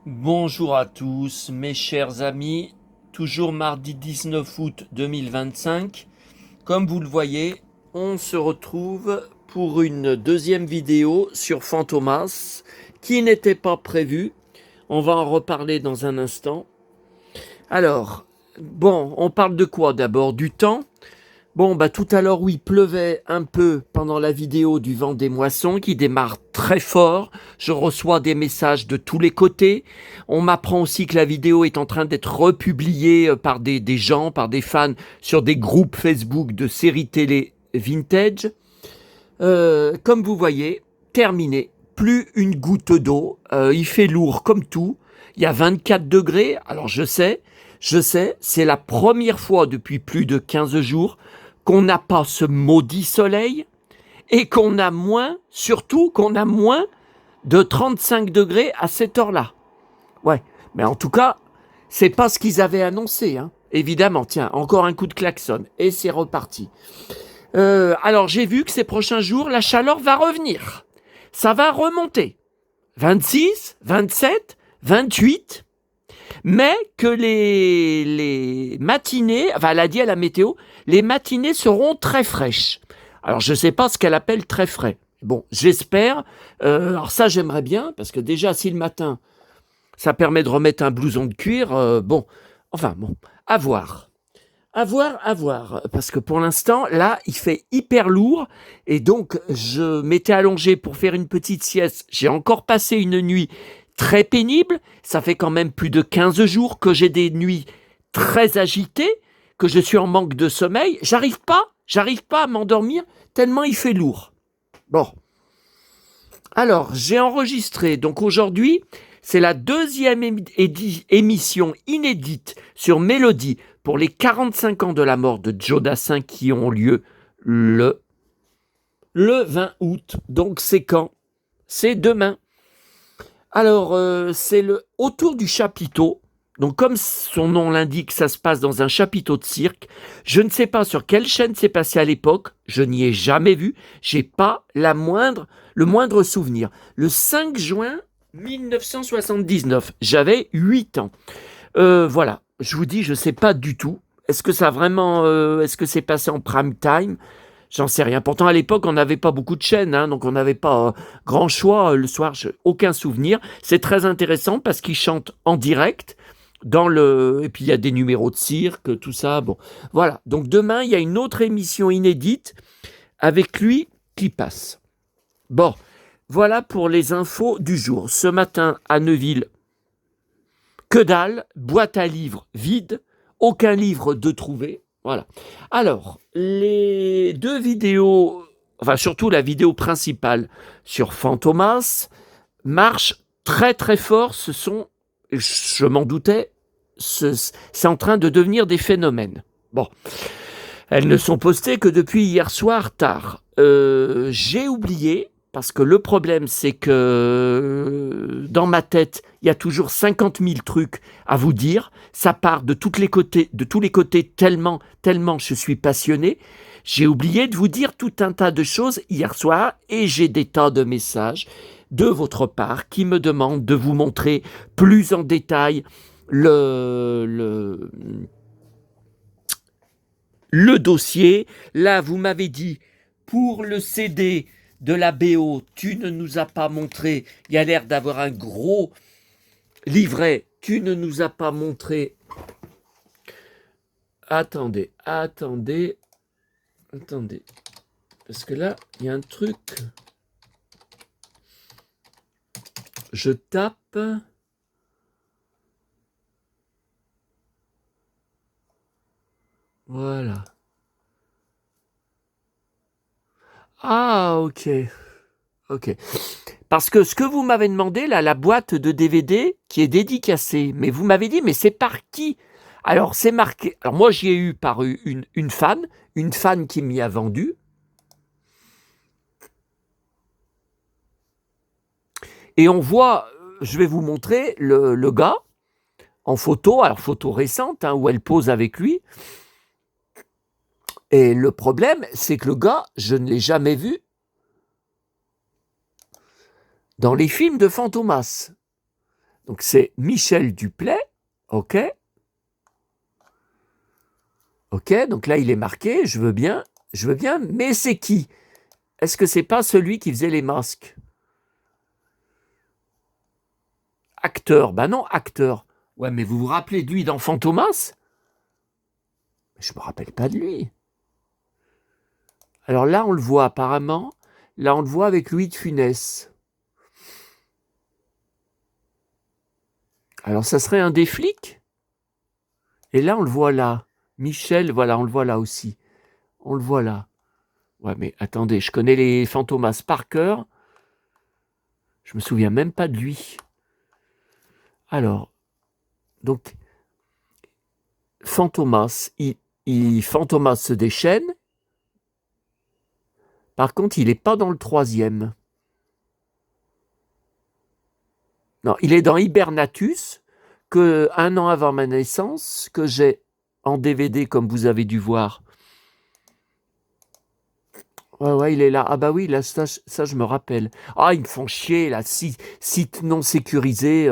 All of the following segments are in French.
Bonjour à tous, mes chers amis. Toujours mardi 19 août 2025. Comme vous le voyez, on se retrouve pour une deuxième vidéo sur Fantomas qui n'était pas prévue. On va en reparler dans un instant. Alors, bon, on parle de quoi d'abord? Du temps? Bon, bah tout à l'heure, oui, il pleuvait un peu pendant la vidéo du vent des moissons qui démarre très fort. Je reçois des messages de tous les côtés. On m'apprend aussi que la vidéo est en train d'être republiée par des gens, par des fans sur des groupes Facebook de séries télé vintage. Comme vous voyez, terminé. Plus une goutte d'eau. Il fait lourd comme tout. Il y a 24 degrés. Alors je sais, c'est la première fois depuis plus de 15 jours qu'on n'a pas ce maudit soleil et qu'on a moins, surtout qu'on a moins de 35 degrés à cette heure-là. Ouais, mais en tout cas, c'est pas ce qu'ils avaient annoncé, hein. Évidemment, tiens, encore un coup de klaxon et c'est reparti. Alors j'ai vu que ces prochains jours, la chaleur va revenir. Ça va remonter. 26, 27, 28, mais que les matinées, enfin elle a dit à la météo, les matinées seront très fraîches. Alors je ne sais pas ce qu'elle appelle très frais. Bon, j'espère. Alors ça j'aimerais bien, parce que déjà si le matin, ça permet de remettre un blouson de cuir, bon, enfin bon, à voir. À voir, parce que pour l'instant, là, il fait hyper lourd, et donc je m'étais allongé pour faire une petite sieste. J'ai encore passé une nuit très pénible, ça fait quand même plus de 15 jours que j'ai des nuits très agitées, que je suis en manque de sommeil. J'arrive pas à m'endormir tellement il fait lourd. Bon, alors j'ai enregistré, donc aujourd'hui, c'est la deuxième émission inédite sur Mélodie pour les 45 ans de la mort de Joe Dassin qui ont lieu le, le 20 août. Donc c'est quand? C'est demain. Alors c'est autour du chapiteau. Donc comme son nom l'indique, ça se passe dans un chapiteau de cirque. Je ne sais pas sur quelle chaîne c'est passé à l'époque. Je n'y ai jamais vu. J'ai pas le moindre souvenir. Le 5 juin 1979. J'avais 8 ans. Voilà, je vous dis, je sais pas du tout. Est-ce que c'est passé en prime time? J'en sais rien. Pourtant, à l'époque, on n'avait pas beaucoup de chaînes, hein, donc on n'avait pas grand choix le soir. Aucun souvenir. C'est très intéressant parce qu'il chante en direct. Et puis il y a des numéros de cirque, tout ça. Bon, voilà. Donc demain, il y a une autre émission inédite avec lui qui passe. Bon, voilà pour les infos du jour. Ce matin à Neuville, que dalle, boîte à livres vide, aucun livre de trouvé. Voilà. Alors, les deux vidéos, enfin surtout la vidéo principale sur Fantomas, marchent très très fort. Je m'en doutais, c'est en train de devenir des phénomènes. Bon, elles ne sont postées que depuis hier soir tard. J'ai oublié, parce que le problème, c'est que dans ma tête, il y a toujours 50 000 trucs à vous dire. Ça part de tous les côtés, tellement je suis passionné. J'ai oublié de vous dire tout un tas de choses hier soir et j'ai des tas de messages de votre part qui me demandent de vous montrer plus en détail le dossier. Là, vous m'avez dit, pour le CD de la BO, tu ne nous as pas montré, il y a l'air d'avoir un gros livret, tu ne nous as pas montré. Attendez, parce que là, il y a un truc. Je tape. Voilà. Ah, ok. Ok. Parce que ce que vous m'avez demandé, là, la boîte de DVD qui est dédicacée, mais vous m'avez dit, mais c'est par qui? Alors, c'est marqué. Alors, moi, j'y ai eu par une fan qui m'y a vendu. Et on voit, je vais vous montrer le gars en photo, alors photo récente, hein, où elle pose avec lui. Et le problème, c'est que le gars, je ne l'ai jamais vu dans les films de Fantomas. Donc c'est Michel Duplay, ok. Ok, donc là il est marqué, je veux bien, mais c'est qui? Est-ce que c'est pas celui qui faisait les masques? Acteur, ben non, acteur. Ouais, mais vous vous rappelez de lui dans Fantomas? Je me rappelle pas de lui. Alors là, on le voit apparemment, là on le voit avec Louis de Funès. Alors ça serait un des flics? Et là, on le voit là. Michel, voilà, on le voit là aussi. On le voit là. Ouais, mais attendez, je connais les Fantomas par cœur. Je me souviens même pas de lui. Alors, donc, Fantomas, Fantomas se déchaîne. Par contre, il n'est pas dans le 3e. Non, il est dans Hibernatus, que 1 an avant ma naissance, que j'ai en DVD, comme vous avez dû voir. Ouais, il est là. Ah bah oui, là, ça je me rappelle. Ah, ils me font chier, là, site non sécurisé.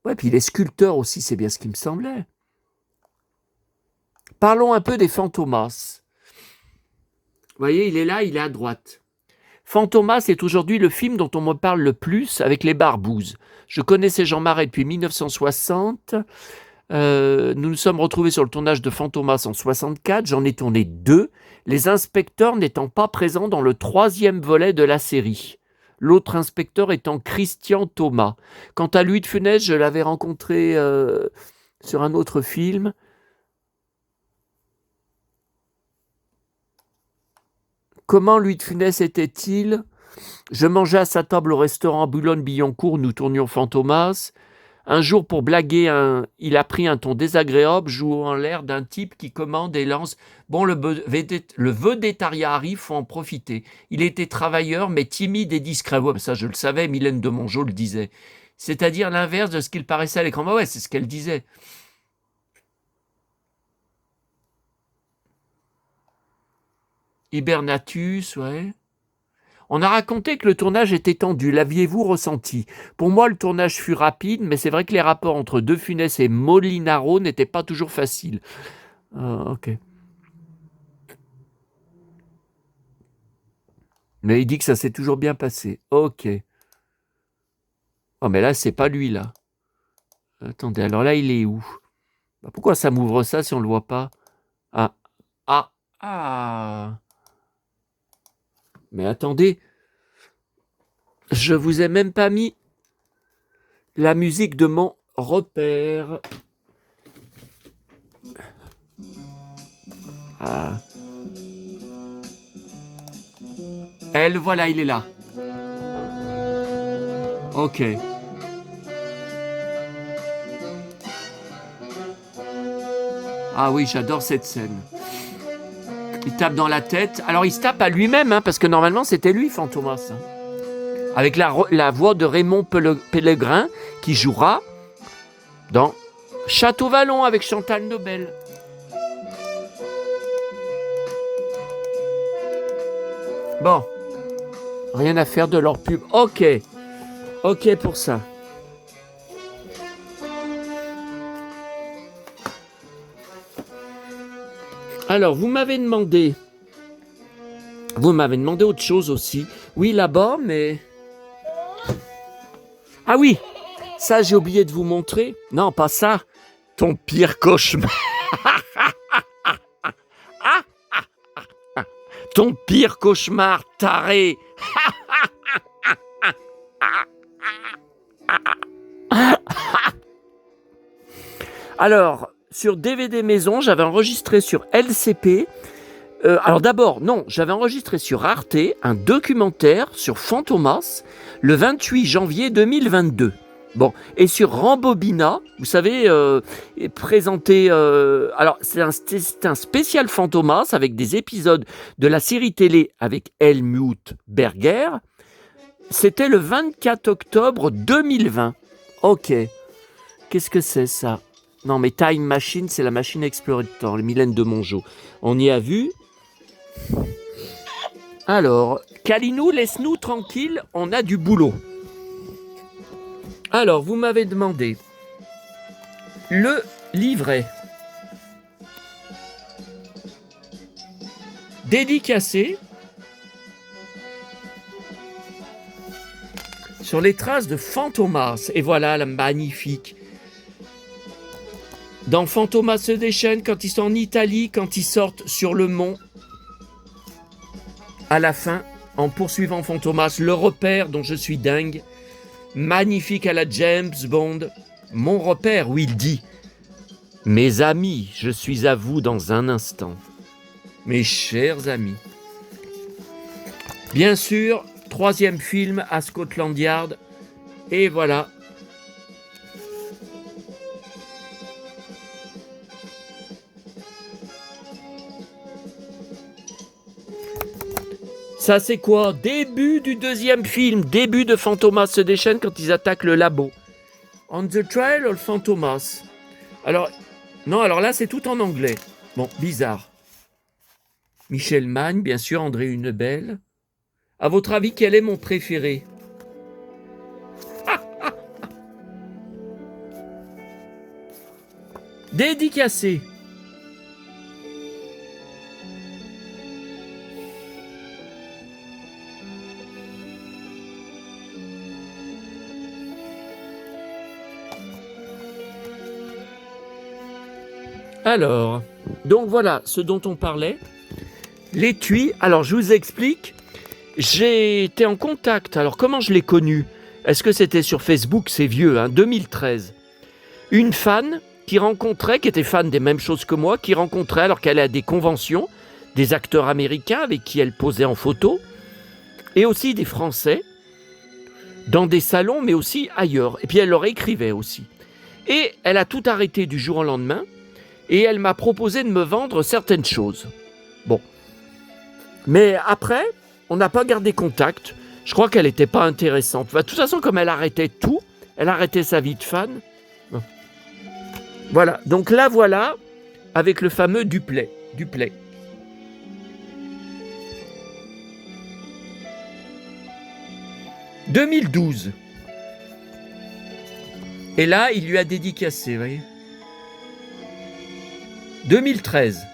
Ouais, puis les sculpteurs aussi, c'est bien ce qui me semblait. Parlons un peu des Fantomas. Vous voyez, il est là, il est à droite. Fantomas est aujourd'hui le film dont on me parle le plus avec les barbouzes. Je connaissais Jean Marais depuis 1960. Nous nous sommes retrouvés sur le tournage de Fantomas en 64. J'en ai tourné 2, les inspecteurs n'étant pas présents dans le 3e volet de la série. L'autre inspecteur étant Christian Thomas. Quant à Louis de Funès, je l'avais rencontré sur un autre film. Comment Louis de Funès était-il? Je mangeais à sa table au restaurant Boulogne-Billancourt, nous tournions Fantomas. Un jour, pour blaguer, il a pris un ton désagréable, jouant l'air d'un type qui commande et lance « Bon, le vedettariat arrive, faut en profiter. » Il était travailleur, mais timide et discret. Ouais, ça, je le savais, Mylène de Mongeau le disait. C'est-à-dire l'inverse de ce qu'il paraissait à l'écran. Bah ouais, c'est ce qu'elle disait. Hibernatus, ouais. On a raconté que le tournage était tendu, l'aviez-vous ressenti? Pour moi, le tournage fut rapide, mais c'est vrai que les rapports entre De Funès et Molinaro n'étaient pas toujours faciles. Ok. Mais il dit que ça s'est toujours bien passé. Ok. Oh, mais là, c'est pas lui, là. Attendez, alors là, il est où? Pourquoi ça m'ouvre ça si on le voit pas? Ah. Mais attendez, je vous ai même pas mis la musique de mon repère. Ah. Elle, voilà, il est là. Ok. Ah oui, j'adore cette scène. Il tape dans la tête. Alors, il se tape à lui-même, hein, parce que normalement, c'était lui, Fantomas. Hein. Avec la voix de Raymond Pellegrin, qui jouera dans Château Vallon avec Chantal Nobel. Bon. Rien à faire de leur pub. Ok. Ok pour ça. Alors, vous m'avez demandé autre chose aussi. Oui, là-bas, mais... Ah oui, ça, j'ai oublié de vous montrer. Non, pas ça. Ton pire cauchemar. Ton pire cauchemar, taré. Alors, sur DVD maison, j'avais enregistré sur LCP. Alors d'abord, non, j'avais enregistré sur Arte un documentaire sur Fantomas le 28 janvier 2022. Bon, et sur Rambobina, vous savez, présenté... alors, c'est un spécial Fantomas avec des épisodes de la série télé avec Helmut Berger. C'était le 24 octobre 2020. Ok. Qu'est-ce que c'est ça? Non, mais Time Machine, c'est la machine à explorer le temps, Mylène de Mongeau. On y a vu. Alors, Kalinou, laisse-nous tranquille, on a du boulot. Alors, vous m'avez demandé le livret dédicacé sur les traces de Fantomas. Et voilà, la magnifique. Dans Fantomas se déchaîne, quand ils sont en Italie, quand ils sortent sur le mont, à la fin, en poursuivant Fantomas, le repère dont je suis dingue, magnifique à la James Bond, mon repère où il dit « Mes amis, je suis à vous dans un instant. Mes chers amis. » Bien sûr, 3e film à Scotland Yard, et voilà. Ça, c'est quoi? Début du 2e film, début de Fantomas se déchaîne quand ils attaquent le labo. On the Trail of Fantomas. Alors, non, alors là, c'est tout en anglais. Bon, bizarre. Michel Magne, bien sûr, André Hunebelle. À votre avis, quel est mon préféré? Dédicacé. Alors, donc voilà ce dont on parlait. L'étui, alors je vous explique, j'ai été en contact, alors comment je l'ai connu? Est-ce que c'était sur Facebook? C'est vieux, 2013. Une fan qui était fan des mêmes choses que moi, qui rencontrait alors qu'elle a des conventions, des acteurs américains avec qui elle posait en photo, et aussi des Français, dans des salons, mais aussi ailleurs. Et puis elle leur écrivait aussi. Et elle a tout arrêté du jour au lendemain, et elle m'a proposé de me vendre certaines choses. Bon. Mais après, on n'a pas gardé contact. Je crois qu'elle n'était pas intéressante. De toute façon, comme elle arrêtait tout, elle arrêtait sa vie de fan. Bon. Voilà. Donc là, voilà, avec le fameux Duplay. 2012. Et là, il lui a dédicacé, vous voyez. 2013.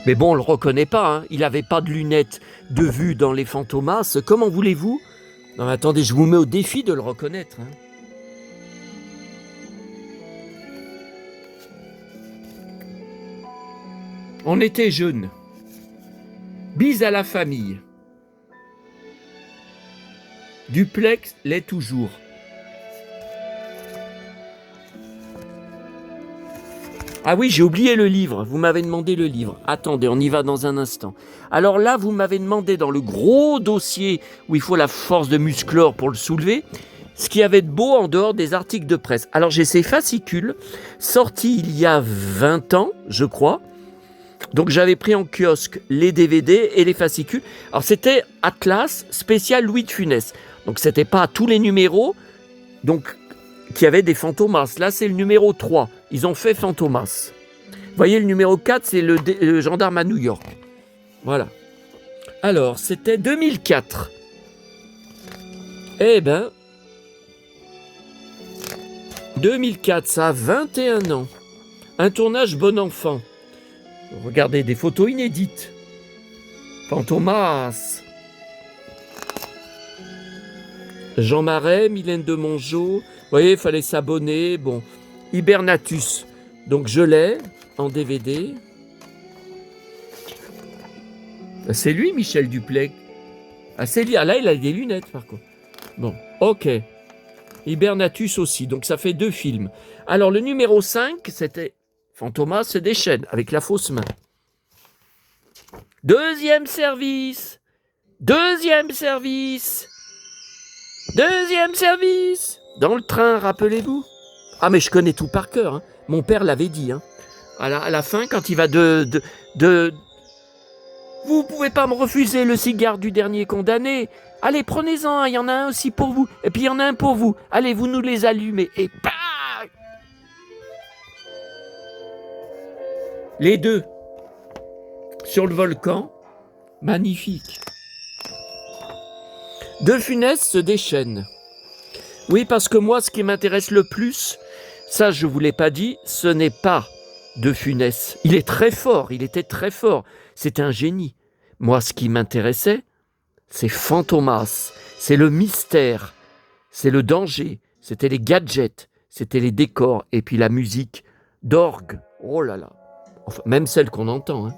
Mais bon, on le reconnaît pas, hein. Il n'avait pas de lunettes de vue dans les Fantomas. Comment voulez-vous? Non, mais attendez, je vous mets au défi de le reconnaître. Hein. On était jeunes. Bise à la famille. Duplex l'est toujours. Ah oui, j'ai oublié le livre. Vous m'avez demandé le livre. Attendez, on y va dans un instant. Alors là, vous m'avez demandé dans le gros dossier où il faut la force de musclore pour le soulever, ce qu'il y avait de beau en dehors des articles de presse. Alors j'ai ces fascicules sortis il y a 20 ans, je crois. Donc j'avais pris en kiosque les DVD et les fascicules. Alors c'était Atlas spécial Louis de Funès. Donc c'était pas tous les numéros. Donc qui avait des Fantomas. Là, c'est le numéro 3. Ils ont fait Fantomas. Vous voyez, le numéro 4, c'est le gendarme à New York. Voilà. Alors, c'était 2004. Eh ben, 2004, ça a 21 ans. Un tournage bon enfant. Regardez, des photos inédites. Fantomas. Jean Marais, Mylène de Mongeau. Vous voyez, il fallait s'abonner. Bon, Hibernatus. Donc, je l'ai en DVD. C'est lui, Michel Duplay. Ah, c'est lui. Ah, là, il a des lunettes, par contre. Bon, ok. Hibernatus aussi. Donc, ça fait 2 films. Alors, le numéro 5, c'était Fantomas se déchaîne avec la fausse main. Deuxième service. Deuxième service. Dans le train, rappelez-vous. Ah, mais je connais tout par cœur. Hein. Mon père l'avait dit. Hein. À la fin, quand il va Vous pouvez pas me refuser le cigare du dernier condamné. Allez, prenez-en un. Il y en a un aussi pour vous. Et puis, il y en a un pour vous. Allez, vous nous les allumez. Et bah les deux. Sur le volcan. Magnifique. De Funès se déchaîne. Oui, parce que moi, ce qui m'intéresse le plus, ça je ne vous l'ai pas dit, ce n'est pas De Funès. Il est très fort, il était très fort. C'est un génie. Moi, ce qui m'intéressait, c'est Fantomas. C'est le mystère, c'est le danger, c'était les gadgets, c'était les décors, et puis la musique d'orgue. Oh là là. Enfin, même celle qu'on entend. Hein.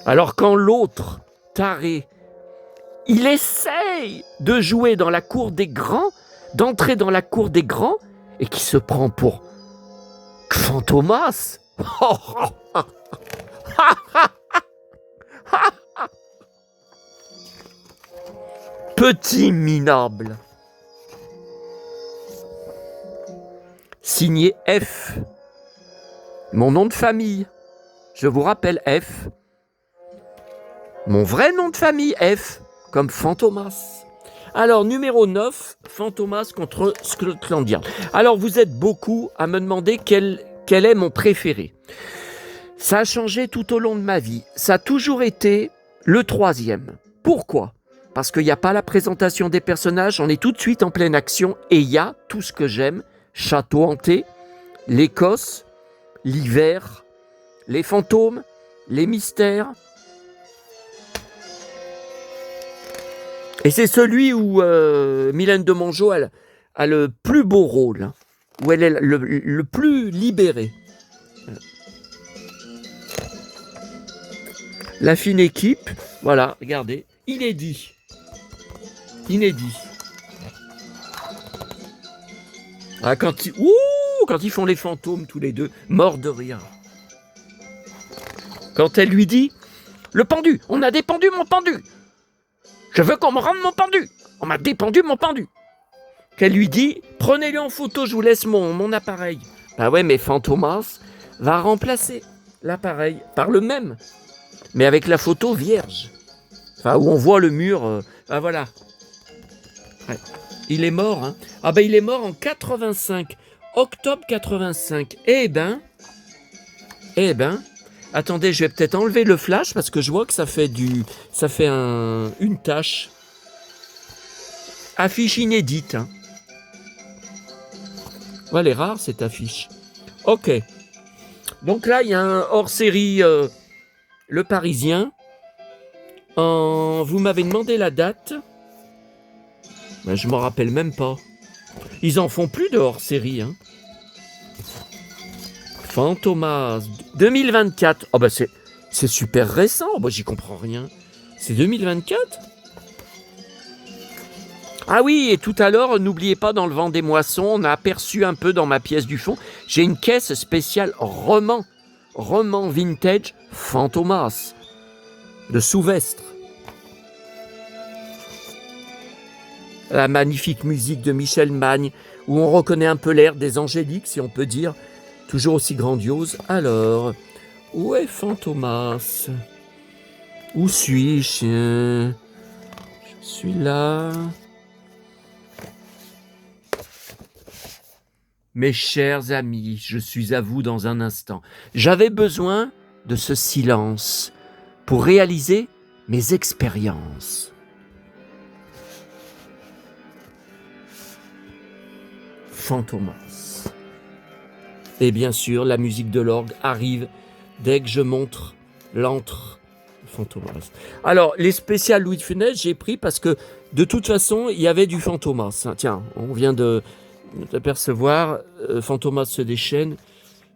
Alors quand l'autre, taré, il essaye de jouer dans la cour des grands, d'entrer dans la cour des grands, et qui se prend pour Fantomas. Petit minable. Signé F. Mon nom de famille. Je vous rappelle F. Mon vrai nom de famille F. Comme Fantomas. Alors, numéro 9, Fantomas contre Scotland Yard. Alors, vous êtes beaucoup à me demander quel est mon préféré. Ça a changé tout au long de ma vie. Ça a toujours été le 3e. Pourquoi ? Parce qu'il n'y a pas la présentation des personnages, on est tout de suite en pleine action et il y a tout ce que j'aime. Château hanté, l'Écosse, l'hiver, les fantômes, les mystères. Et c'est celui où Mylène de Mongeau a le plus beau rôle, où elle est le plus libérée. La fine équipe, voilà, regardez, inédit. Inédit. Ah, quand ils font les fantômes tous les deux, morts de rire. Quand elle lui dit « Le pendu, on a dépendu mon pendu. Je veux qu'on me rende mon pendu. On m'a dépendu mon pendu. » Qu'elle lui dit « Prenez-le en photo, je vous laisse mon appareil. » Bah ouais, mais Fantomas va remplacer l'appareil par le même, mais avec la photo vierge. Enfin, où on voit le mur. Ah voilà. Ouais. Il est mort, hein. Ah ben il est mort en 85, octobre 85. Eh ben, attendez, je vais peut-être enlever le flash parce que je vois que ça fait une tache. Affiche inédite. Hein. Ouais, elle est rare cette affiche. Ok. Donc là, il y a un hors-série Le Parisien. Vous m'avez demandé la date. Ben, je m'en rappelle même pas. Ils en font plus de hors-série. Hein. Fantomas 2024. Oh ben c'est super récent. Oh ben j'y comprends rien. C'est 2024. Ah oui, et tout à l'heure, n'oubliez pas, dans le vent des moissons, on a aperçu un peu dans ma pièce du fond, j'ai une caisse spéciale roman vintage Fantomas de Souvestre. La magnifique musique de Michel Magne, où on reconnaît un peu l'air des Angéliques, si on peut dire, toujours aussi grandiose. Alors, où est Fantomas? Où suis-je? Je suis là. Mes chers amis, je suis à vous dans un instant. J'avais besoin de ce silence pour réaliser mes expériences. Fantomas. Et bien sûr, la musique de l'orgue arrive dès que je montre l'antre Fantomas. Alors, les spéciales Louis de Funès, j'ai pris parce que de toute façon, il y avait du Fantomas. Tiens, on vient d'apercevoir, Fantomas se déchaîne.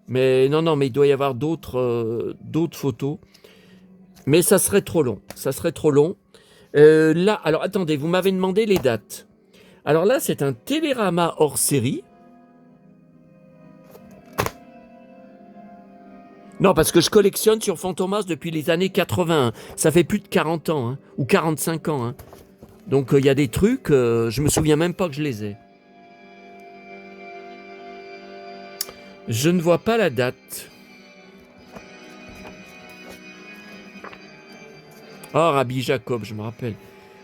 Mais non, mais il doit y avoir d'autres photos. Mais ça serait trop long. Là, alors attendez, vous m'avez demandé les dates. Alors là, c'est un télérama hors série. Non, parce que je collectionne sur Fantomas depuis les années 80. Ça fait plus de 40 ans, hein, ou 45 ans. Hein. Donc il y a des trucs, je me souviens même pas que je les ai. Je ne vois pas la date. Oh, Rabbi Jacob, je me rappelle.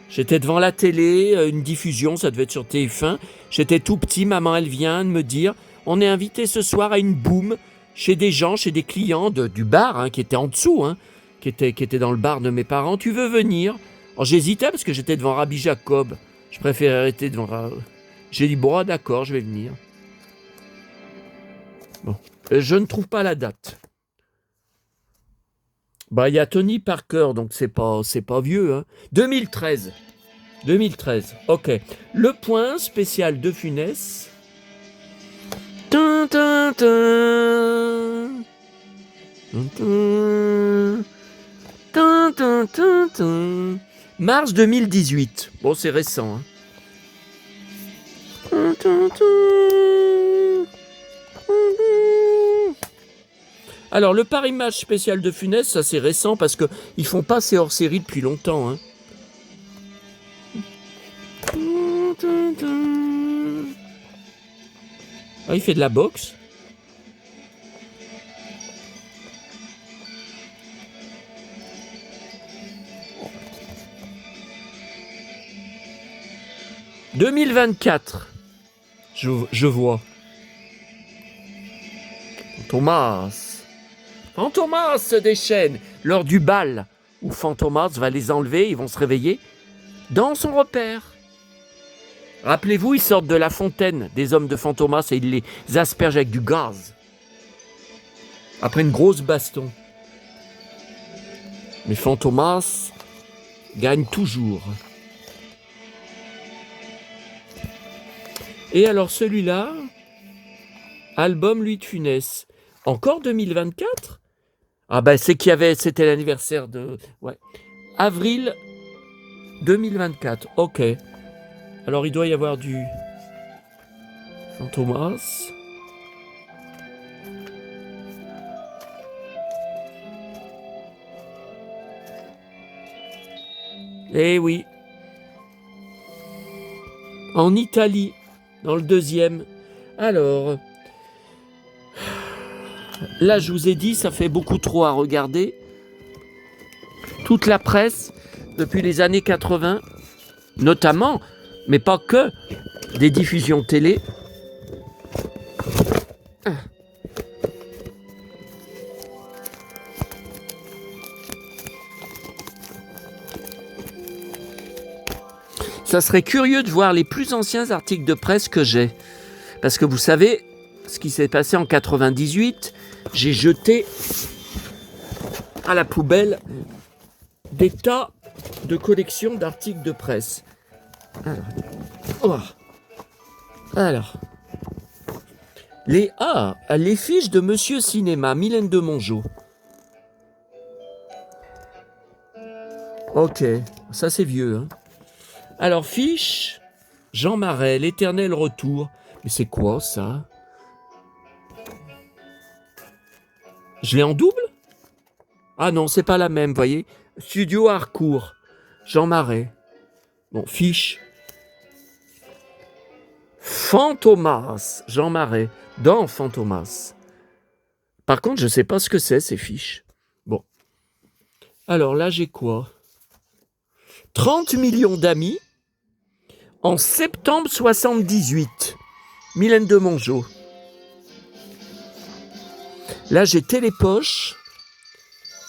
J'étais devant la télé, une diffusion, ça devait être sur TF1. J'étais tout petit, maman, elle vient de me dire « On est invité ce soir à une boum chez des gens, chez des clients du bar, hein, qui était en dessous, hein, qui était dans le bar de mes parents. Tu veux venir ?» Alors j'hésitais parce que j'étais devant Rabbi Jacob. Je préfère arrêter de voir. J'ai dit, bon, d'accord, je vais venir. Bon. Je ne trouve pas la date. Bah, il y a Tony Parker, donc c'est pas vieux. Hein. 2013. 2013, ok. Le point spécial de Funès. Tin, tin, tin. Tin, tin, tin, tin, tin. Mars 2018. Bon, c'est récent. Hein. Tin, tin, tin. Alors, le Paris Match spécial de Funès, ça c'est récent parce qu'ils font pas ces hors-séries depuis longtemps. Hein. Ah, il fait de la boxe. « 2024 » je vois. Fantomas se déchaîne lors du bal où Fantomas va les enlever, ils vont se réveiller dans son repère. Rappelez-vous, ils sortent de la fontaine des hommes de Fantomas et ils les aspergent avec du gaz. Après une grosse baston. Mais Fantomas gagne toujours. Et alors celui-là, album Louis de Funès, encore 2024 ? Ah ben c'était l'anniversaire de... Ouais. Avril 2024, ok. Alors il doit y avoir du Fantomas. Eh oui. En Italie, dans le deuxième. Alors, là je vous ai dit, ça fait beaucoup trop à regarder. Toute la presse, depuis les années 80, notamment, mais pas que, des diffusions télé. Ça serait curieux de voir les plus anciens articles de presse que j'ai. Parce que vous savez, ce qui s'est passé en 98, j'ai jeté à la poubelle des tas de collections d'articles de presse. Alors. Les fiches de Monsieur Cinéma, Mylène de Mongeau. Ok, ça c'est vieux. Hein. Alors, fiche, Jean Marais, l'éternel retour. Mais c'est quoi ça? Je l'ai en double? Ah non, c'est pas la même, voyez. Studio Harcourt, Jean Marais. Bon, fiche. Fantomas, Jean Marais, dans Fantomas. Par contre, je sais pas ce que c'est, ces fiches. Bon. Alors là, j'ai quoi? 30 millions d'amis en septembre 78. Mylène de Mongeau. Là, j'ai Télépoche.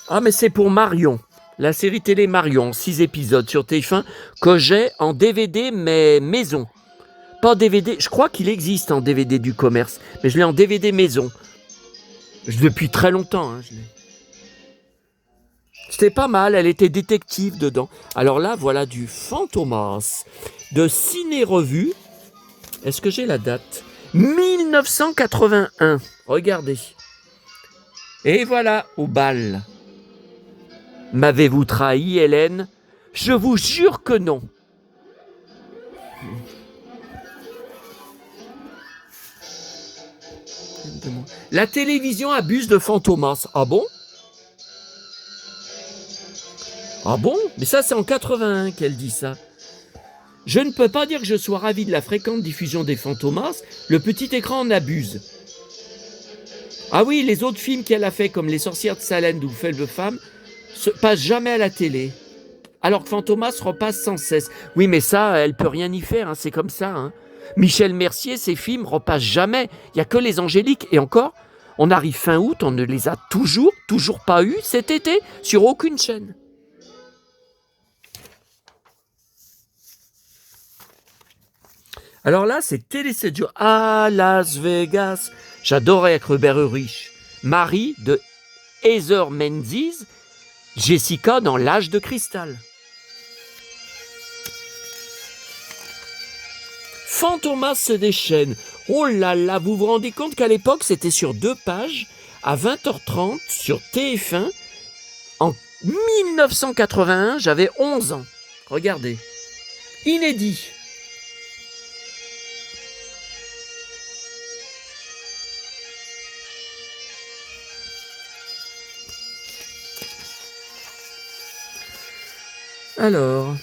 Ah, mais c'est pour Marion. La série télé Marion, 6 épisodes sur TF1, que j'ai en DVD, mais maison. Pas DVD, je crois qu'il existe en DVD du commerce, mais je l'ai en DVD maison. Depuis très longtemps. Hein, C'était pas mal, elle était détective dedans. Alors là, voilà du Fantomas de Ciné Revue. Est-ce que j'ai la date? 1981. Regardez. Et voilà, au bal. M'avez-vous trahi, Hélène? Je vous jure que non. La télévision abuse de Fantomas. Ah bon? Ah bon? Mais ça, c'est en 81 qu'elle dit ça. Je ne peux pas dire que je sois ravi de la fréquente diffusion des Fantomas. Le petit écran en abuse. Ah oui, les autres films qu'elle a fait, comme Les Sorcières de Salem ou Faible Femme, se passent jamais à la télé. Alors que Fantomas repasse sans cesse. Oui, mais ça, elle peut rien y faire, hein, c'est comme ça. Hein. Michel Mercier, ses films repassent jamais. Il n'y a que les Angéliques. Et encore, on arrive fin août, on ne les a toujours pas eus cet été, sur aucune chaîne. Alors là, c'est Télé 7 jours à Las Vegas. J'adorais être Robert Ulrich. Marie de Heather Menzies, Jessica dans L'âge de cristal. Fantomas se déchaîne. Oh là là, vous vous rendez compte qu'à l'époque, c'était sur 2 pages, à 20h30, sur TF1. En 1981, j'avais 11 ans. Regardez. Inédit. Alors,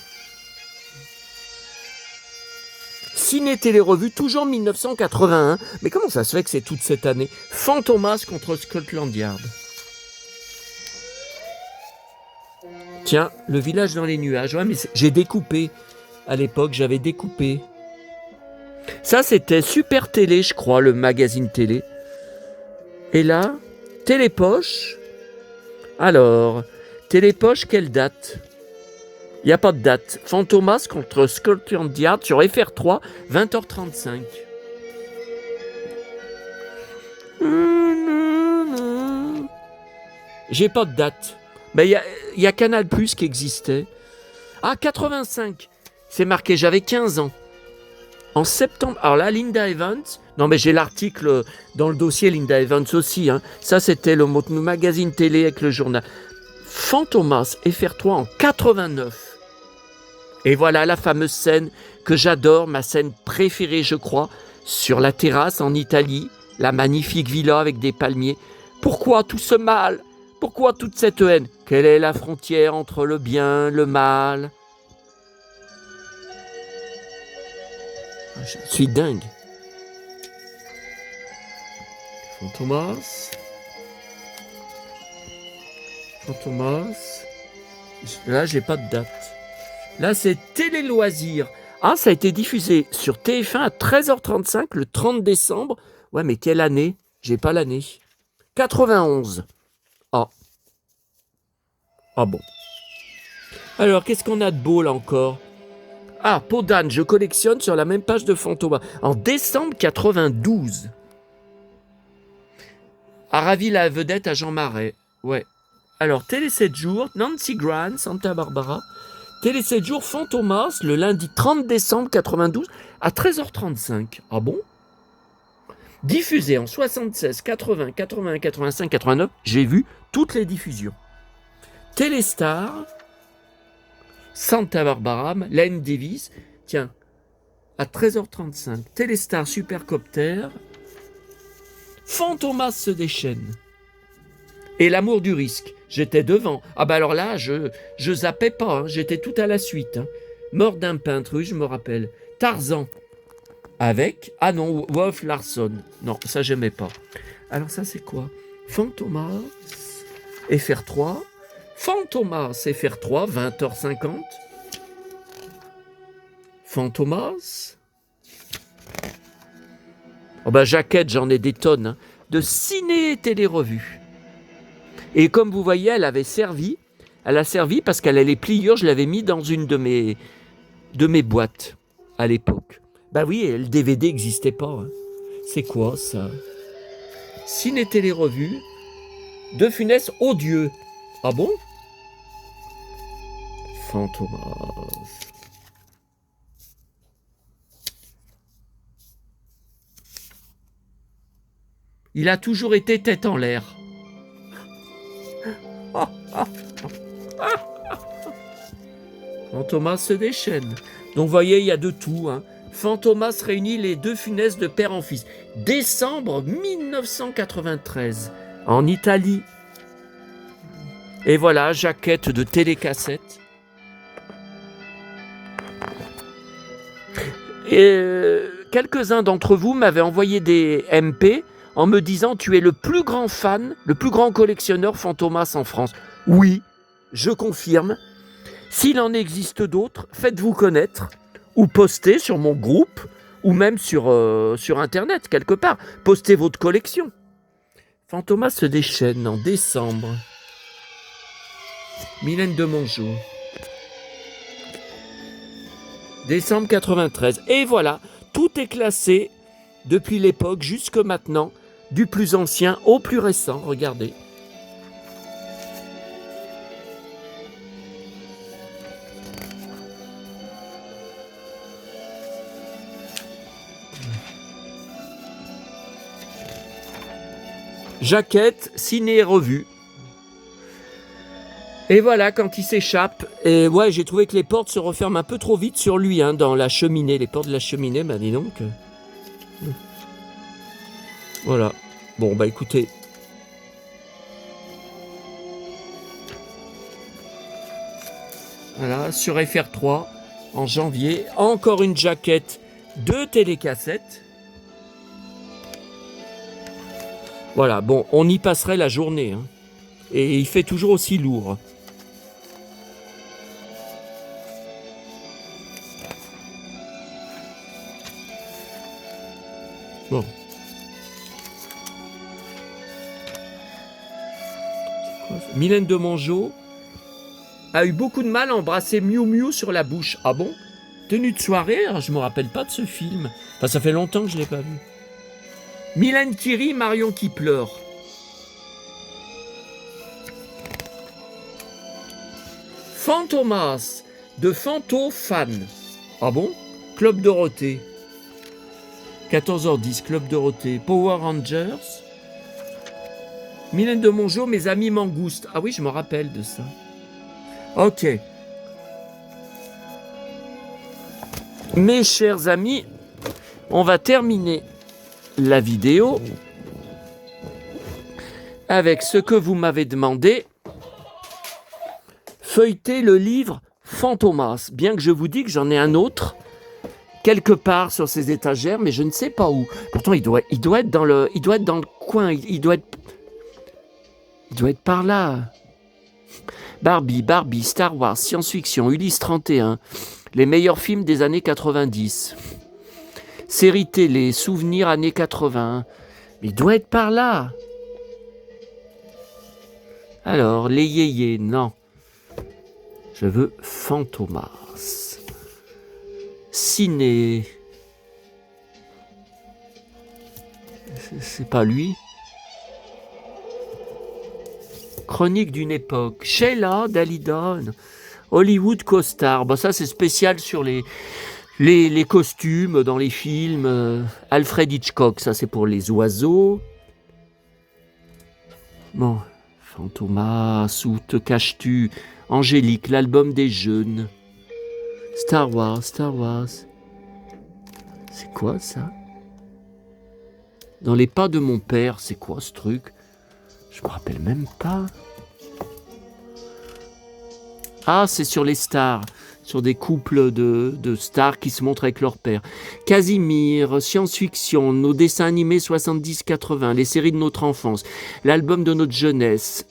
Ciné Télé Revue, toujours 1981. Mais comment ça se fait que c'est toute cette année? Fantomas contre Scotland Yard. Tiens, le village dans les nuages. Ouais, mais j'ai découpé. À l'époque, j'avais découpé. Ça, c'était Super Télé, je crois, le magazine télé. Et là, Télépoche. Alors, Télépoche, quelle date? Il n'y a pas de date. Fantomas contre Scotland Yard sur FR3, 20h35. J'ai pas de date. Mais il y a Canal Plus qui existait. Ah, 85. C'est marqué, j'avais 15 ans. En septembre. Alors là, Linda Evans. Non, mais j'ai l'article dans le dossier Linda Evans aussi. Hein. Ça, c'était le magazine télé avec le journal. Fantomas FR3 en 89. Et voilà la fameuse scène que j'adore, ma scène préférée, je crois, sur la terrasse en Italie, la magnifique villa avec des palmiers. Pourquoi tout ce mal? Pourquoi toute cette haine? Quelle est la frontière entre le bien, le mal? Je suis dingue. Fantomas. Là, j'ai pas de date. Là, c'est Télé Loisirs. Ah, ça a été diffusé sur TF1 à 13h35 le 30 décembre. Ouais, mais quelle année? J'ai pas l'année. 91. Ah. Ah bon. Alors, qu'est-ce qu'on a de beau là encore? Ah, Peau d'âne, je collectionne sur la même page de Fantomas. En décembre 92. A ravi la vedette à Jean Marais. Ouais. Alors, Télé 7 jours, Nancy Grant, Santa Barbara. Télé 7 jours, Fantomas, le lundi 30 décembre 92 à 13h35. Ah bon? Diffusé en 76, 80, 81, 85, 89. J'ai vu toutes les diffusions. Téléstar, Santa Barbara, Len Davis. Tiens, à 13h35. Téléstar, Supercopter. Fantomas se déchaîne. Et l'amour du risque. J'étais devant. Ah bah alors là, je zappais pas. Hein. J'étais tout à la suite. Hein. Mort d'un peintre, oui, je me rappelle. Tarzan. Avec... Ah non, Wolf Larson. Non, ça, j'aimais pas. Alors ça, c'est quoi? Fantomas, FR3. Fantomas, FR3, 20h50. Fantomas. Oh bah, jaquette, j'en ai des tonnes. Hein. De Ciné Télé Revue. Et comme vous voyez, elle a servi parce qu'elle a les pliures, je l'avais mis dans une de mes boîtes à l'époque. Bah oui, le DVD n'existait pas. Hein. C'est quoi ça? Ciné Télé Revue, De Funès, odieux. Ah bon? Fantomas. Il a toujours été tête en l'air. Fantomas se déchaîne. Donc vous voyez, il y a de tout. Hein. Fantomas réunit les deux Funès de père en fils. Décembre 1993, en Italie. Et voilà, jaquette de télécassette. Et quelques-uns d'entre vous m'avaient envoyé des MP en me disant « Tu es le plus grand fan, le plus grand collectionneur Fantomas en France. » Oui, je confirme. S'il en existe d'autres, faites-vous connaître ou postez sur mon groupe ou même sur Internet, quelque part. Postez votre collection. Fantomas se déchaîne en décembre. Mylène de Mongeau. Décembre 93. Et voilà, tout est classé depuis l'époque jusque maintenant, du plus ancien au plus récent. Regardez. Jaquette, ciné et revue. Et voilà, quand il s'échappe, et ouais, j'ai trouvé que les portes se referment un peu trop vite sur lui, hein, dans la cheminée. Les portes de la cheminée, bah dis donc. Voilà. Bon, bah écoutez. Voilà, sur FR3, en janvier, encore une jaquette de télécassette. Voilà, bon, on y passerait la journée, hein. Et il fait toujours aussi lourd. Bon. Mylène de Mongeau a eu beaucoup de mal à embrasser Miu Miu sur la bouche. Ah bon? Tenue de soirée, je me rappelle pas de ce film. Enfin, ça fait longtemps que je l'ai pas vu. Mylène Thierry, Marion qui pleure. Fantomas de Fantofan. Ah bon? Club Dorothée. 14h10, Club Dorothée. Power Rangers. Mylène de Mongeau, mes amis mangoustes. Ah oui, je me rappelle de ça. Ok. Mes chers amis, on va terminer la vidéo avec ce que vous m'avez demandé. Feuilleter le livre Fantomas. Bien que je vous dis que j'en ai un autre quelque part sur ces étagères, mais je ne sais pas où. Pourtant, il doit être dans le coin. Il doit être par là. Barbie, Star Wars, science-fiction, Ulysse 31, les meilleurs films des années 90. Série télé, souvenirs années 80. Mais il doit être par là. Alors, les yéyés, non. Je veux Fantomas. Ciné. C'est pas lui. Chronique d'une époque. Sheila, Dalida. Hollywood Costar. Bon, ça, c'est spécial sur les costumes dans les films. Alfred Hitchcock, ça, c'est pour les oiseaux. Bon. Fantomas, où te caches-tu? Angélique, l'album des jeunes. Star Wars. C'est quoi ça? Dans les pas de mon père, c'est quoi ce truc? Je me rappelle même pas. Ah, c'est sur les stars, sur des couples de stars qui se montrent avec leur père. Casimir, science-fiction, nos dessins animés 70-80, les séries de notre enfance, l'album de notre jeunesse.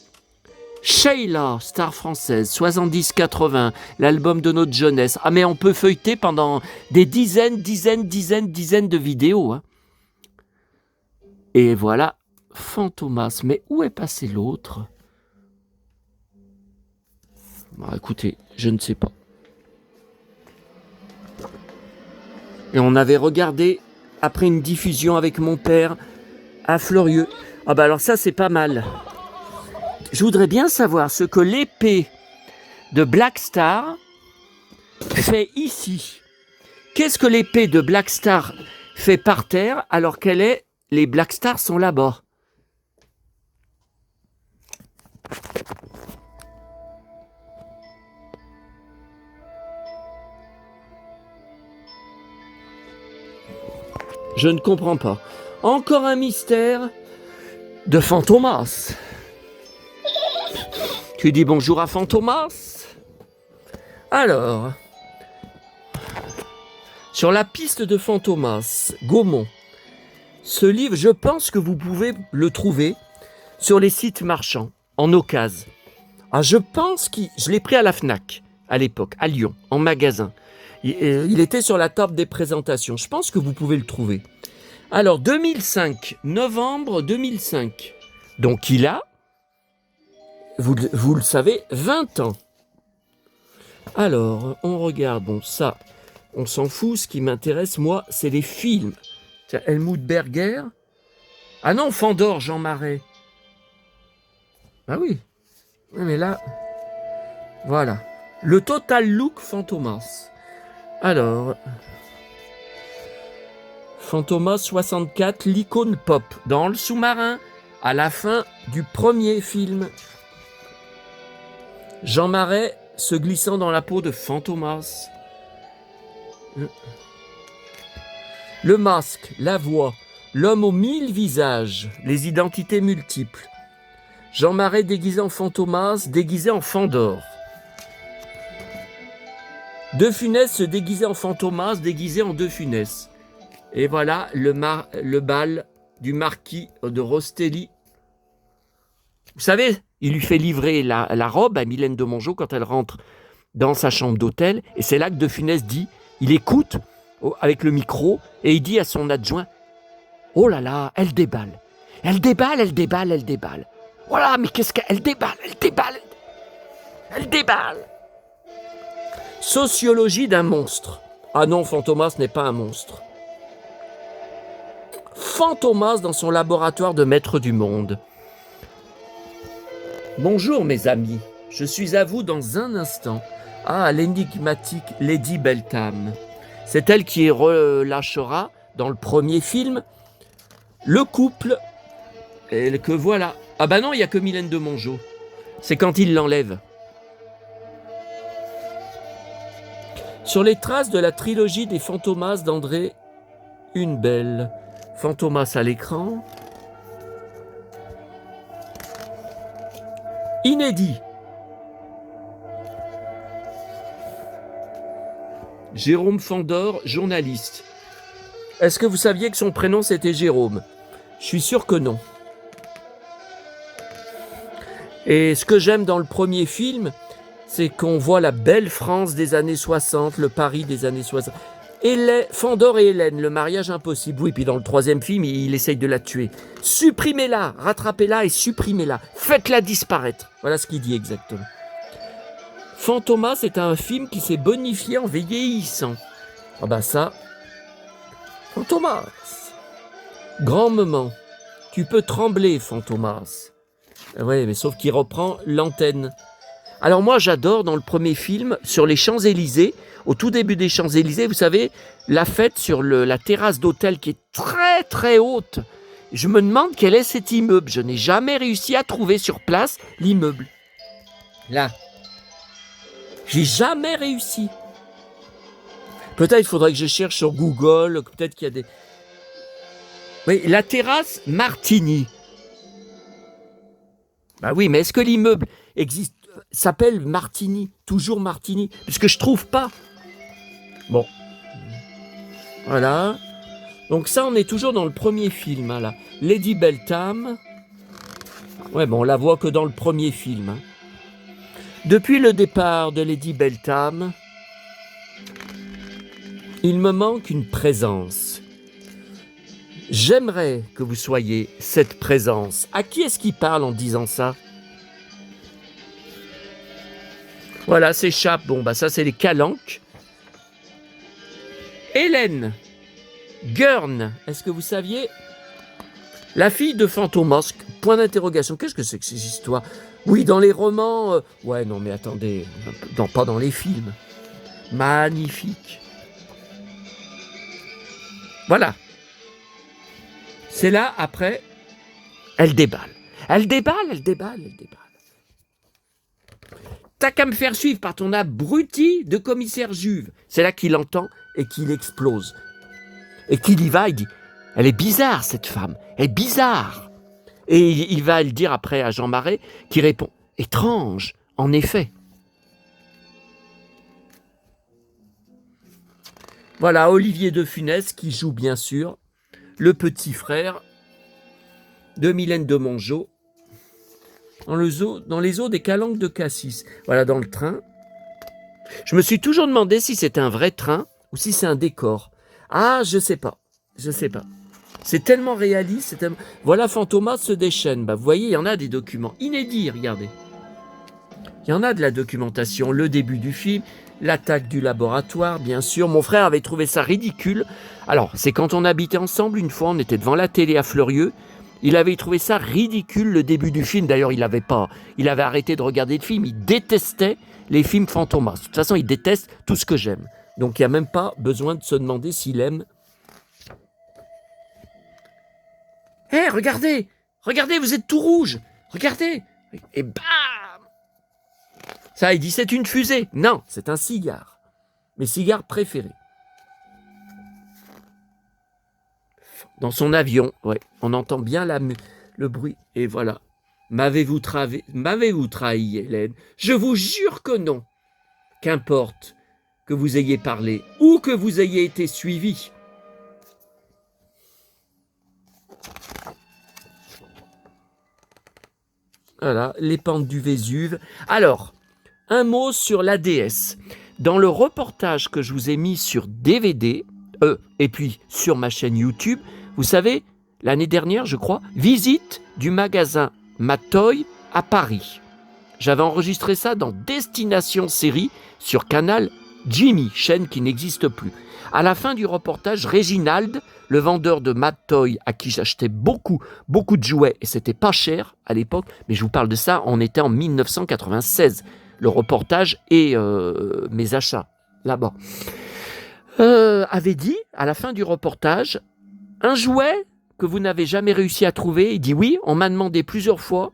Sheila, star française, 70-80, l'album de notre jeunesse. Ah mais on peut feuilleter pendant des dizaines de vidéos. Hein. Et voilà, Fantomas. Mais où est passé l'autre? Bon, écoutez, je ne sais pas. Et on avait regardé, après une diffusion avec mon père, à Fleurieux. Ah bah alors ça c'est pas mal. Je voudrais bien savoir ce que l'épée de Black Star fait ici. Qu'est-ce que l'épée de Black Star fait par terre alors les Black Stars sont là-bas? Je ne comprends pas. Encore un mystère de Fantomas. Tu dis bonjour à Fantomas? Alors, sur la piste de Fantomas, Gaumont. Ce livre, je pense que vous pouvez le trouver sur les sites marchands, en occasion. Ah, je pense que je l'ai pris à la Fnac, à l'époque, à Lyon, en magasin. Il était sur la table des présentations. Je pense que vous pouvez le trouver. Alors, 2005, novembre 2005. Donc, il a, vous le savez, 20 ans. Alors, on regarde, bon, ça, on s'en fout. Ce qui m'intéresse, moi, c'est les films. Tiens, Helmut Berger. Ah non, Fandor, Jean Marais. Ah oui. Oui, mais là, voilà. Le Total Look Fantomas. Alors, Fantomas 64, l'icône pop, dans le sous-marin, à la fin du premier film. Jean Marais se glissant dans la peau de Fantomas. Le masque, la voix, l'homme aux 1000 visages, les identités multiples. Jean Marais déguisé en Fantomas, déguisé en Fandor. De Funès se déguisait en Fantomas, déguisé en De Funès. Et voilà le bal du marquis de Rostelli. Vous savez, il lui fait livrer la robe à Mylène de Mongeau quand elle rentre dans sa chambre d'hôtel. Et c'est là que De Funès dit, il écoute avec le micro et il dit à son adjoint, « Oh là là, elle déballe. Elle déballe, elle déballe, elle déballe. Voilà, mais qu'est-ce qu'elle déballe, elle déballe. Elle déballe. » Sociologie d'un monstre. Ah non, Fantomas n'est pas un monstre. Fantomas dans son laboratoire de maître du monde. Bonjour mes amis, je suis à vous dans un instant. Ah, l'énigmatique Lady Beltham. C'est elle qui relâchera dans le premier film le couple. Et que voilà. Ah bah non, il n'y a que Mylène de Mongeau. C'est quand il l'enlève. Sur les traces de la trilogie des Fantomas d'André Hunebelle. Fantomas à l'écran. Inédit. Jérôme Fandor, journaliste. Est-ce que vous saviez que son prénom c'était Jérôme? Je suis sûr que non. Et ce que j'aime dans le premier film, c'est qu'on voit la belle France des années 60, le Paris des années 60. Fandor et Hélène, le mariage impossible. Oui, puis dans le troisième film, il essaye de la tuer. Supprimez-la, rattrapez-la et supprimez-la. Faites-la disparaître. Voilà ce qu'il dit exactement. Fantomas est un film qui s'est bonifié en vieillissant. Ah bah ça, Fantomas. Grand moment, tu peux trembler, Fantomas. Oui, mais sauf qu'il reprend l'antenne. Alors moi, j'adore dans le premier film, sur les Champs-Élysées, au tout début des Champs-Élysées, vous savez, la fête sur la terrasse d'hôtel qui est très très haute. Je me demande quel est cet immeuble. Je n'ai jamais réussi à trouver sur place l'immeuble. Là. J'ai jamais réussi. Peut-être il faudrait que je cherche sur Google, peut-être qu'il y a des... Oui, la terrasse Martini. Bah oui, mais est-ce que l'immeuble existe, s'appelle Martini, toujours Martini? Puisque je trouve pas. Bon. Voilà. Donc ça, on est toujours dans le premier film, hein, là. Lady Beltham. Ouais, bon, on la voit que dans le premier film. Hein. Depuis le départ de Lady Beltham, il me manque une présence. J'aimerais que vous soyez cette présence. À qui est-ce qu'il parle en disant ça? Voilà, s'échappe. Bon, bah ça, c'est les Calanques. Hélène Gurn, est-ce que vous saviez? La fille de Fantomas, point d'interrogation. Qu'est-ce que c'est que ces histoires? Oui, dans les romans... Ouais, non, mais attendez. Pas dans les films. Magnifique. Voilà. C'est là, après, elle déballe. Elle déballe, elle déballe, elle déballe. T'as qu'à me faire suivre par ton abruti de commissaire Juve. C'est là qu'il entend et qu'il explose. Et qu'il y va, il dit, elle est bizarre cette femme, elle est bizarre. Et il va le dire après à Jean Marais, qui répond, étrange, en effet. Voilà, Olivier de Funès qui joue bien sûr le petit frère de Mylène de Mongeau dans les eaux des Calanques de Cassis. Voilà, dans le train. Je me suis toujours demandé si c'est un vrai train ou si c'est un décor. Ah, je sais pas. Je sais pas. C'est tellement réaliste. Voilà, Fantomas se déchaîne. Bah, vous voyez, il y en a des documents inédits, regardez. Il y en a de la documentation, le début du film, l'attaque du laboratoire, bien sûr. Mon frère avait trouvé ça ridicule. Alors, c'est quand on habitait ensemble, une fois, on était devant la télé à Fleurieux. Il avait trouvé ça ridicule, le début du film. D'ailleurs, il avait arrêté de regarder le film. Il détestait les films Fantomas. De toute façon, il déteste tout ce que j'aime. Donc, il n'y a même pas besoin de se demander s'il aime. Hé, regardez! Regardez, vous êtes tout rouge! Regardez! Et bam! Ça, il dit, c'est une fusée. Non, c'est un cigare. Mes cigares préférés. Dans son avion, ouais, on entend bien le bruit. Et voilà. M'avez-vous trahi, Hélène? Je vous jure que non. Qu'importe que vous ayez parlé ou que vous ayez été suivi. Voilà, les pentes du Vésuve. Alors, un mot sur la déesse. Dans le reportage que je vous ai mis sur DVD, et puis sur ma chaîne YouTube, vous savez, l'année dernière, je crois, visite du magasin Matoy à Paris. J'avais enregistré ça dans Destination Série sur Canal Jimmy, chaîne qui n'existe plus. À la fin du reportage, Réginald, le vendeur de Matoy à qui j'achetais beaucoup de jouets, et c'était pas cher à l'époque, mais je vous parle de ça, on était en 1996, le reportage et mes achats là-bas, avait dit, à la fin du reportage, un jouet que vous n'avez jamais réussi à trouver. Il dit oui, on m'a demandé plusieurs fois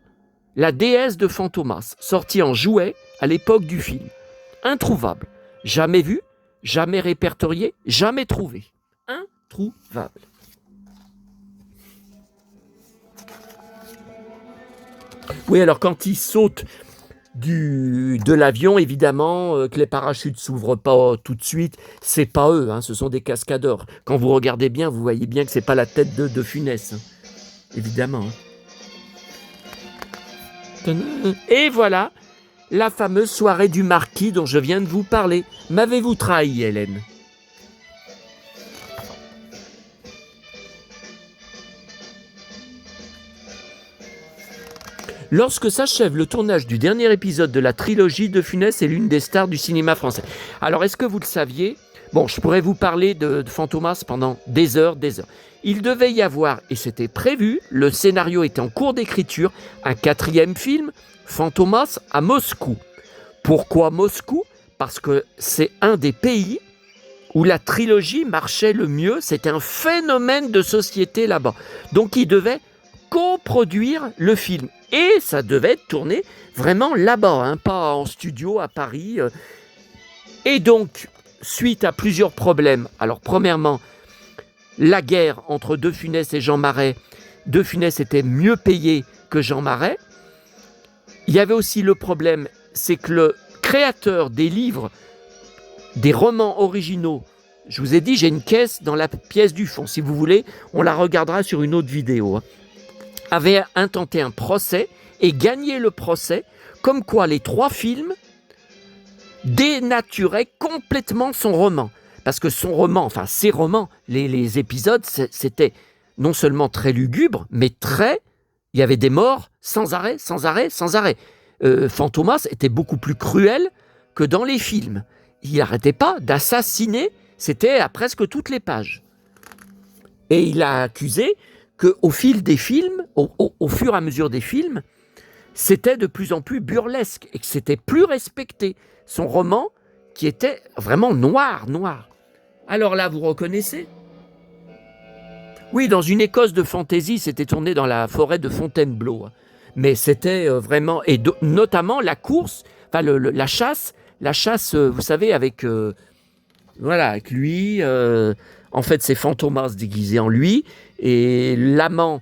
la déesse de Fantomas, sortie en jouet à l'époque du film. Introuvable. Jamais vu, jamais répertorié, jamais trouvé. Introuvable. Oui, alors quand il saute de l'avion, évidemment, que les parachutes s'ouvrent pas tout de suite, c'est pas eux, hein, ce sont des cascadeurs. Quand vous regardez bien, vous voyez bien que c'est pas la tête de Funès, hein, évidemment. Et voilà, la fameuse soirée du marquis dont je viens de vous parler. M'avez-vous trahi, Hélène? Lorsque s'achève le tournage du dernier épisode de la trilogie, De Funès est l'une des stars du cinéma français. Alors, est-ce que vous le saviez? Bon, je pourrais vous parler de Fantomas pendant des heures. Il devait y avoir, et c'était prévu, le scénario était en cours d'écriture, un 4e film, Fantomas à Moscou. Pourquoi Moscou? Parce que c'est un des pays où la trilogie marchait le mieux. C'était un phénomène de société là-bas. Donc, il devait coproduire le film. Et ça devait être tourné vraiment là-bas, hein, pas en studio à Paris. Et donc, suite à plusieurs problèmes, alors premièrement, la guerre entre De Funès et Jean Marais, De Funès était mieux payé que Jean Marais. Il y avait aussi le problème, c'est que le créateur des livres, des romans originaux, je vous ai dit, j'ai une caisse dans la pièce du fond. Si vous voulez, on la regardera sur une autre vidéo, hein, avait intenté un procès et gagné le procès, comme quoi les 3 films dénaturaient complètement son roman. Parce que son roman, enfin ses romans, les épisodes, c'était non seulement très lugubre, mais il y avait des morts sans arrêt. Fantomas était beaucoup plus cruel que dans les films. Il n'arrêtait pas d'assassiner, c'était à presque toutes les pages. Et il a accusé qu'au fil des films, au fur et à mesure des films, c'était de plus en plus burlesque et que c'était plus respecté. Son roman qui était vraiment noir. Alors là, vous reconnaissez? Oui, dans une Écosse de fantaisie, c'était tourné dans la forêt de Fontainebleau. Mais c'était vraiment, et notamment la course, enfin la chasse, vous savez, avec lui, en fait c'est Fantomas déguisé en lui, et l'amant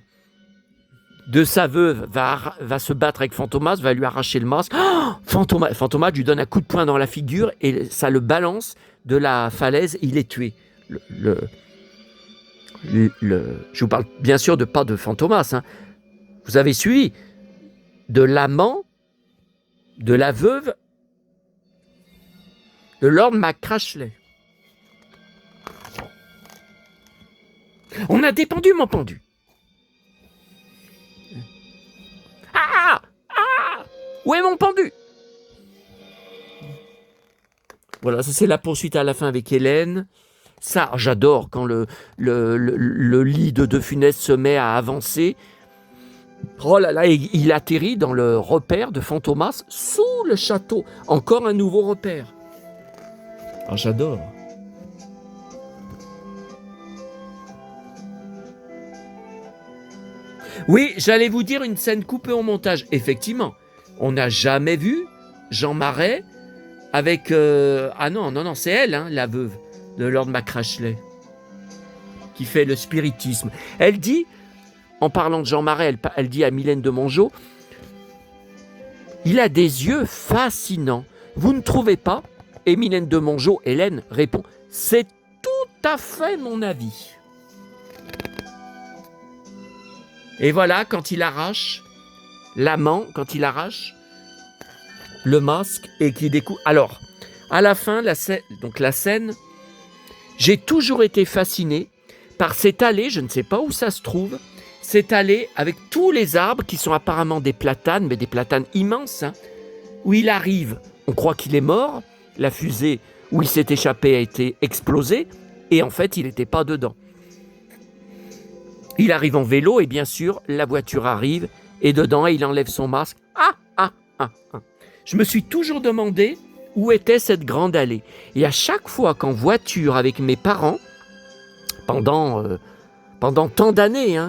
de sa veuve va se battre avec Fantomas, va lui arracher le masque. Oh, Fantomas lui donne un coup de poing dans la figure et ça le balance de la falaise, il est tué. Je vous parle bien sûr pas de Fantomas, hein. Vous avez suivi de l'amant, de la veuve de Lord McCrashley. On a dépendu mon pendu. Ah! Où est mon pendu? Voilà, ça c'est la poursuite à la fin avec Hélène. Ça, j'adore quand le lit de De Funès se met à avancer. Oh là là, il atterrit dans le repère de Fantomas sous le château. Encore un nouveau repère. Ah, j'adore. Oui, j'allais vous dire une scène coupée au montage. Effectivement, on n'a jamais vu Jean Marais avec... Ah non, c'est elle, hein, la veuve de Lord Macrashley, qui fait le spiritisme. Elle dit, en parlant de Jean Marais, elle dit à Mylène de Mongeau, il a des yeux fascinants. Vous ne trouvez pas? Et Mylène de Mongeau, Hélène, répond, c'est tout à fait mon avis. Et voilà, quand il arrache l'amant, quand il arrache le masque et qu'il découvre... Alors, à la fin, la scène, j'ai toujours été fasciné par cette allée, je ne sais pas où ça se trouve, cette allée avec tous les arbres qui sont apparemment des platanes, mais des platanes immenses, hein, où il arrive, on croit qu'il est mort, la fusée où il s'est échappé a été explosée, et en fait, il n'était pas dedans. Il arrive en vélo, et bien sûr, la voiture arrive, et dedans, il enlève son masque. Je me suis toujours demandé où était cette grande allée. Et à chaque fois qu'en voiture avec mes parents, pendant tant d'années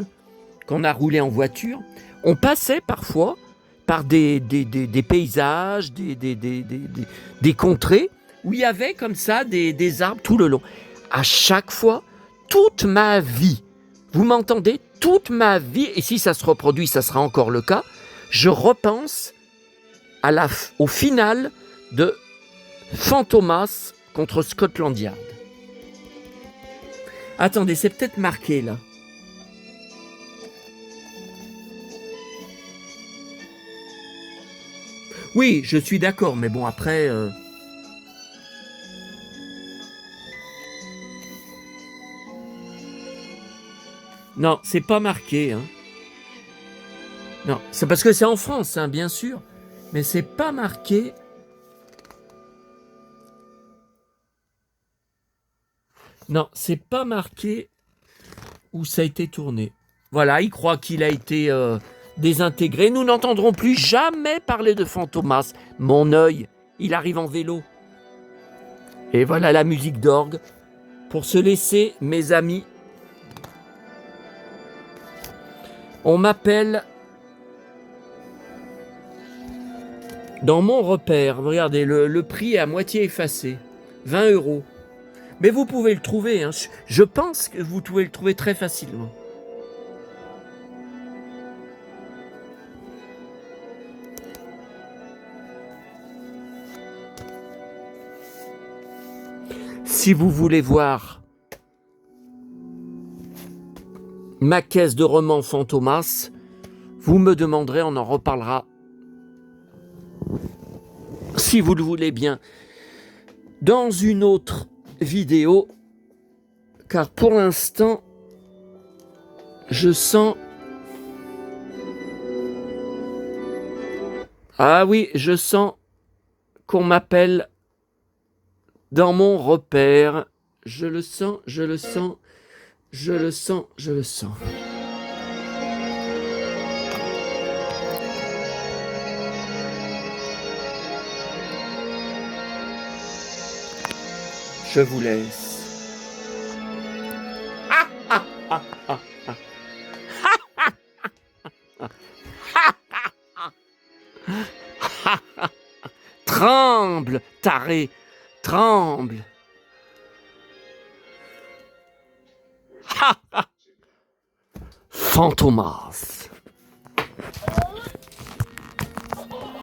qu'on a roulé en voiture, on passait parfois par des paysages, des contrées, où il y avait comme ça des arbres tout le long. À chaque fois, toute ma vie, vous m'entendez, toute ma vie, et si ça se reproduit, ça sera encore le cas, je repense au final de Fantomas contre Scotland Yard. Attendez, c'est peut-être marqué là. Oui, je suis d'accord, mais bon, après... Non, c'est pas marqué. Hein. Non, c'est parce que c'est en France, hein, bien sûr, mais c'est pas marqué. Non, c'est pas marqué où ça a été tourné. Voilà, il croit qu'il a été désintégré. Nous n'entendrons plus jamais parler de Fantomas. Mon œil, il arrive en vélo. Et voilà la musique d'orgue pour se laisser, mes amis. On m'appelle dans mon repère. Regardez, le prix est à moitié effacé. 20 €. Mais vous pouvez le trouver. Hein. Je pense que vous pouvez le trouver très facilement. Si vous voulez voir ma caisse de romans Fantomas, vous me demanderez, on en reparlera, si vous le voulez bien, dans une autre vidéo, car pour l'instant, je sens... Ah oui, je sens qu'on m'appelle dans mon repère. Je le sens, je le sens, je le sens, je le sens. Je vous laisse. Tremble, taré, tremble. Fantomas.